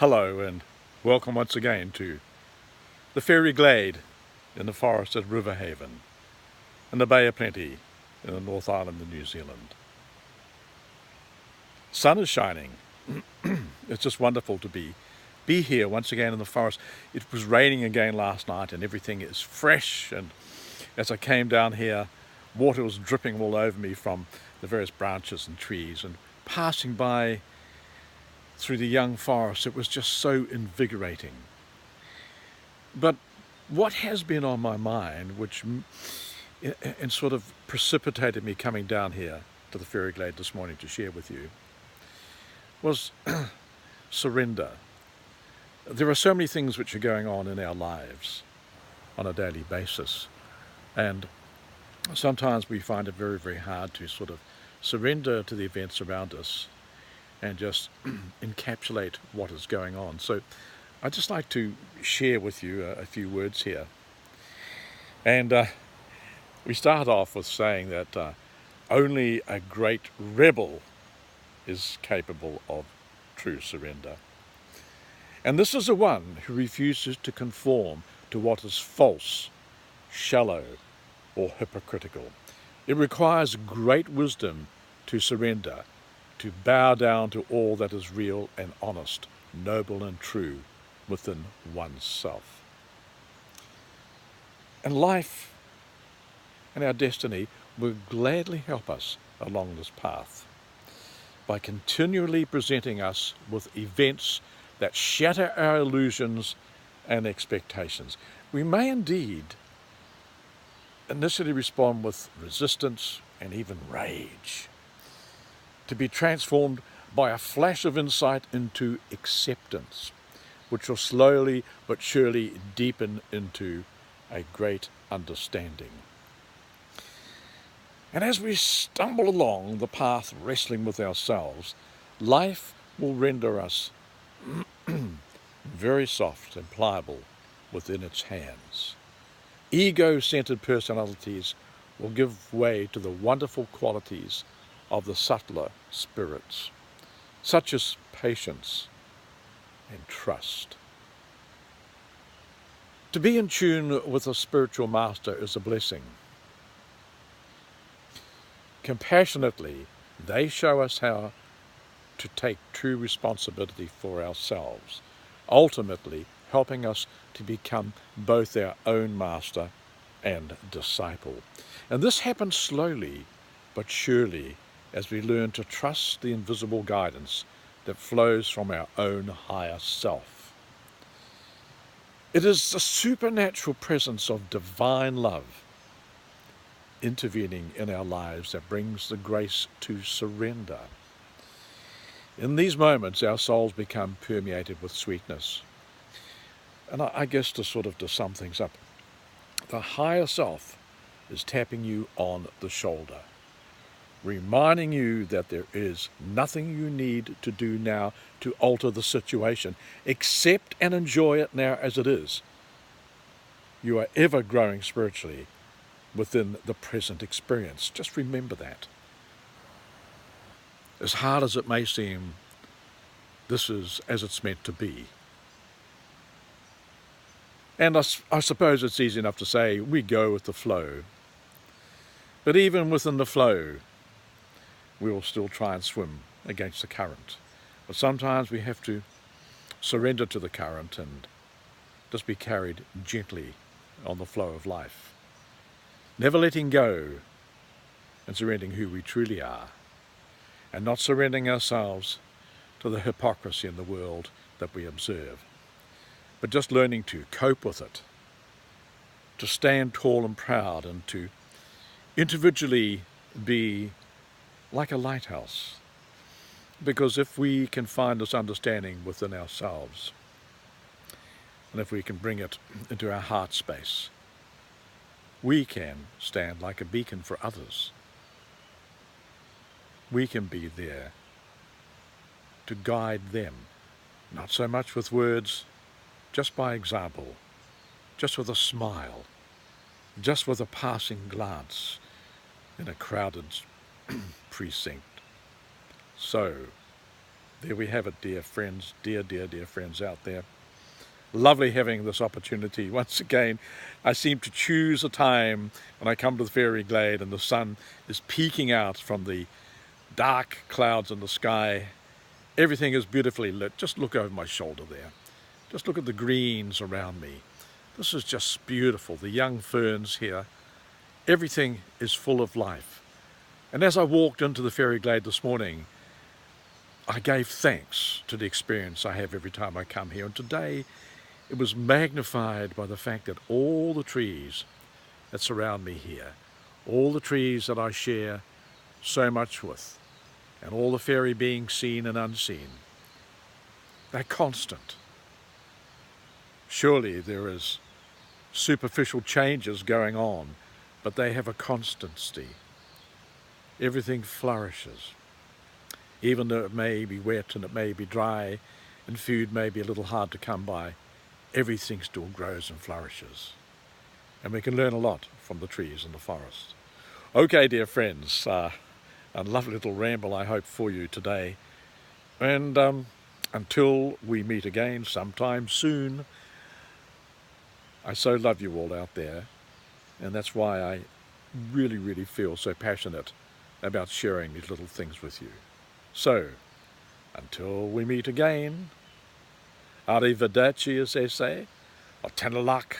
Hello and welcome once again to the Fairy Glade in the forest at Riverhaven, in the Bay of Plenty in the North Island of New Zealand. Sun is shining. It's just wonderful to be here once again in the forest. It was raining again last night and everything is fresh, and as I came down here, water was dripping all over me from the various branches and trees, and passing by through the young forest, it was just so invigorating. But what has been on my mind, which and sort of precipitated me coming down here to the Fairy Glade this morning to share with you, was surrender. There are so many things which are going on in our lives on a daily basis, and sometimes we find it very, very hard to sort of surrender to the events around us and just encapsulate what is going on. So I'd just like to share with you a few words here. And we start off with saying that only a great rebel is capable of true surrender. And this is the one who refuses to conform to what is false, shallow, or hypocritical. It requires great wisdom to surrender, to bow down to all that is real and honest, noble and true within oneself. And life and our destiny will gladly help us along this path by continually presenting us with events that shatter our illusions and expectations. We may indeed initially respond with resistance and even rage, to be transformed by a flash of insight into acceptance, which will slowly but surely deepen into a great understanding. And as we stumble along the path wrestling with ourselves, life will render us very soft and pliable within its hands. Ego-centered personalities will give way to the wonderful qualities of the subtler spirits, such as patience and trust. To be in tune with a spiritual master is a blessing. Compassionately, they show us how to take true responsibility for ourselves, ultimately helping us to become both our own master and disciple. And this happens slowly but surely as we learn to trust the invisible guidance that flows from our own higher self. It is the supernatural presence of divine love intervening in our lives that brings the grace to surrender. In these moments, our souls become permeated with sweetness. And I guess to sum things up, the higher self is tapping you on the shoulder, reminding you that there is nothing you need to do now to alter the situation. Accept and enjoy it now as it is. You are ever growing spiritually within the present experience. Just remember that. As hard as it may seem, this is as it's meant to be. And I suppose it's easy enough to say we go with the flow. But even within the flow, we will still try and swim against the current. But sometimes we have to surrender to the current and just be carried gently on the flow of life. Never letting go and surrendering who we truly are, and not surrendering ourselves to the hypocrisy in the world that we observe, but just learning to cope with it, to stand tall and proud, and to individually be like a lighthouse. Because if we can find this understanding within ourselves, and if we can bring it into our heart space, we can stand like a beacon for others. We can be there to guide them, not so much with words, just by example, just with a smile, just with a passing glance in a crowded precinct. So, there we have it, dear friends, dear friends out there. Lovely having this opportunity. Once again, I seem to choose a time when I come to the fairy glade and the sun is peeking out from the dark clouds in the sky. Everything is beautifully lit. Just look over my shoulder there. Just look at the greens around me. This is just beautiful. The young ferns here. Everything is full of life. And as I walked into the fairy glade this morning, I gave thanks to the experience I have every time I come here. And today, it was magnified by the fact that all the trees that surround me here, all the trees that I share so much with, and all the fairy beings seen and unseen, they're constant. Surely there is superficial changes going on, but they have a constancy. Everything flourishes. Even though it may be wet and it may be dry and food may be a little hard to come by, everything still grows and flourishes. And we can learn a lot from the trees in the forest. Okay, dear friends, a lovely little ramble I hope for you today. And until we meet again sometime soon, I so love you all out there. And that's why I really feel so passionate about sharing these little things with you. So, until we meet again, arrivederci as they say, or tenalak.